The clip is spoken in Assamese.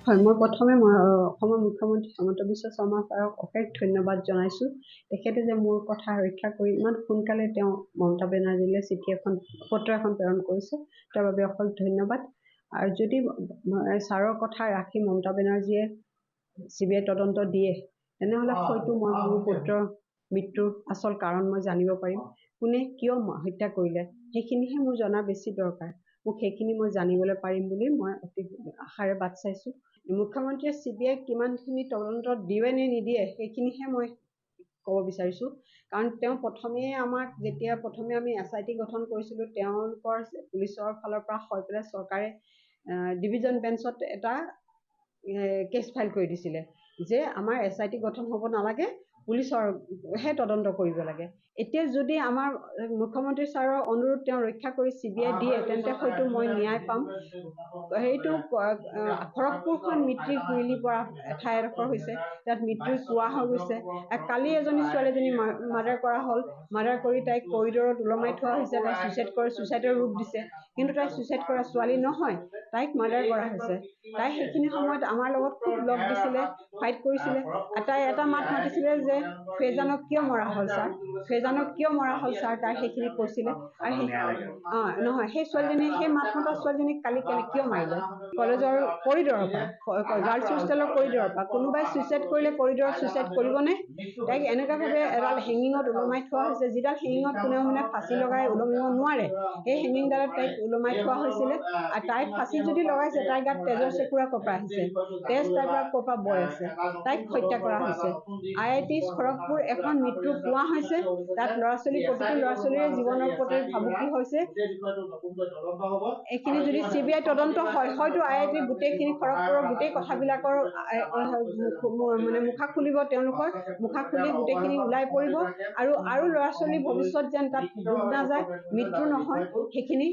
হয়, মই প্ৰথমে অসমৰ মুখ্যমন্ত্ৰী হিমন্ত বিশ্ব শৰ্মা ছাৰক অশেষ ধন্যবাদ জনাইছোঁ। তেখেতে যে মোৰ কথা ৰক্ষা কৰি ইমান সোনকালে তেওঁ মমতা বেনাৰ্জীলৈ পত্ৰ এখন প্ৰেৰণ কৰিছে, তাৰ বাবে অশেষ ধন্যবাদ। আৰু যদি ছাৰৰ কথা ৰাখি মমতা বেনাৰ্জীয়ে CBI তদন্ত দিয়ে, তেনেহ'লে হয়তো মই মোৰ পুত্ৰৰ মৃত্যুৰ আচল কাৰণ মই জানিব পাৰিম। কোনে কিয় হত্যা কৰিলে সেইখিনিহে মোৰ জনা বেছি দৰকাৰ। মোক সেইখিনি মই জানিবলৈ পাৰিম বুলি মই অতি আশাৰে বাট চাইছোঁ। মুখ্যমন্ত্ৰীয়ে CBI কিমানখিনি তদন্ত দিয়ে নে নিদিয়ে সেইখিনিহে মই ক'ব বিচাৰিছোঁ। কাৰণ তেওঁ যেতিয়া প্ৰথমে আমি SIT গঠন কৰিছিলোঁ, তেওঁলোকৰ পুলিচৰ ফালৰ পৰা হৈ পেলাই চৰকাৰে ডিভিজন বেঞ্চত এটা কেছ ফাইল কৰি দিছিলে যে আমাৰ SIT গঠন হ'ব নালাগে, পুলিচৰহে তদন্ত কৰিব লাগে। এতিয়া যদি আমাৰ মুখ্যমন্ত্ৰী ছাৰৰ অনুৰোধ তেওঁ ৰক্ষা কৰি CBI দিয়ে, তেন্তে হয়তো মই ন্যায় পাম। সেইটো খড়গপুৰখন মৃত্যুৰ কুৰিলি পৰা ঠাই এডোখৰ হৈছে, তাত মৃত্যুৰ পোৱা হৈ গৈছে। কালি এজনী ছোৱালীজনী মাৰ্ডাৰ কৰা হ'ল, মাৰ্ডাৰ কৰি তাইক কৰিডৰত ওলমাই থোৱা হৈছে। তাই ছুইচাইডৰ ৰূপ দিছে, কিন্তু তাই ছুইচাইড কৰা ছোৱালী নহয়, তাইক মাৰ্ডাৰ কৰা হৈছে। তাই সেইখিনি সময়ত আমাৰ লগত খুব লগ দিছিলে, ফাইট কৰিছিলে। তাই এটা মাত মাতিছিলে যে ফেজানক কিয় মৰা হ'ল ছাৰ, ফেজানক কিয় মৰা হ'ল ছাৰ, তাই সেইখিনি কৈছিলে। আৰু নহয়, সেই মাত মতা ছোৱালীজনীক কালি কিয় মাৰিলে? কলেজৰ কৰিডৰৰ পৰা, গাৰ্লছ হোষ্টেলৰ কৰিডৰৰ পৰা। কোনোবাই ছুইচাইড কৰিলে কৰিডৰত ছুইচাইড কৰিবনে? তাইক এনেকুৱাভাৱে এডাল হেঙিঙত ওলমাই থোৱা হৈছে, যিডাল হেঙিঙত কোনেও ফাঁচি লগাই ওলমিব নোৱাৰে, সেই হেঙিংডালত তাইক ওলমাই থোৱা হৈছিলে। আৰু তাইক ফাঁচি যদি লগাইছে, তাইৰ গাত তেজৰ চেকুৰা ক'ৰ পৰা আহিছে, তেজ তাইৰ পৰা ক'ৰ পৰা বৈ আছে, তাইক হত্যা কৰা হৈছে। IIT খড়গপুৰ এখন মৃত্যু পোৱা হৈছে, তাত প্ৰতিটো ল'ৰা ছোৱালীৰে জীৱনৰ প্ৰতি ভাবুকি হৈছে। এইখিনি যদি CBI তদন্ত হয়, হয়তো IIT গোটেইখিনি খড়গপুৰৰ গোটেই কথাবিলাকৰ মুখা খুলিব, তেওঁলোকৰ মুখা খুলি গোটেইখিনি ওলাই পৰিব। আৰু ল'ৰা ছোৱালীৰ ভৱিষ্যত যেন তাত ডুব নাযায়, মৃত্যু নহয়, সেইখিনি